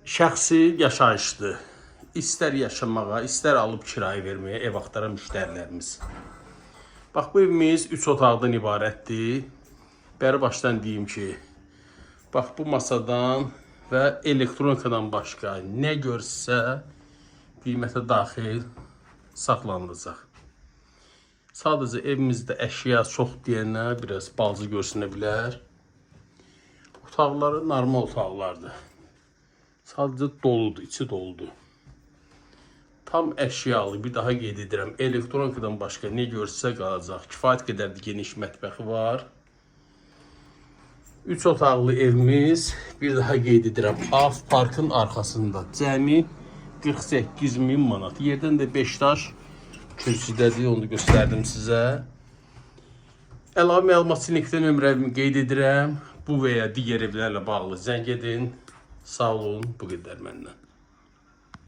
Şəxsi yaşayışdır. İstər yaşamağa, istər alıb kirayə verməyə ev axtaran müştərilərimiz. Bax, bu evimiz 3 otaqdan ibarətdir. Bəri başdan deyim ki, bax bu masadan və elektronikadan başqa nə görsə qiymətə daxil saxlanılacaq. Sadəcə evimizdə əşya çox deyənə biraz balcı görsünə bilər. Otaqları normal otaqlardır. Sadəcə doludur, içi doludur. Tam əşyalı, bir daha qeyd edirəm, elektronikadan başqa nə görsə qalacaq. Kifayət qədər də geniş mətbəxi var. 3 otaqlı evimiz, bir daha qeyd edirəm, Af Parkın arxasında. Cəmi 48.000 manat. Yerdən də 5 daş kürsüdədir, onu da göstərdim sizə. Əlavə məlumat üçün linkdə nömrəmi qeyd edirəm. Bu və ya digər evlərlə bağlı zəng edin. Sağ olun, bu qədər məndən.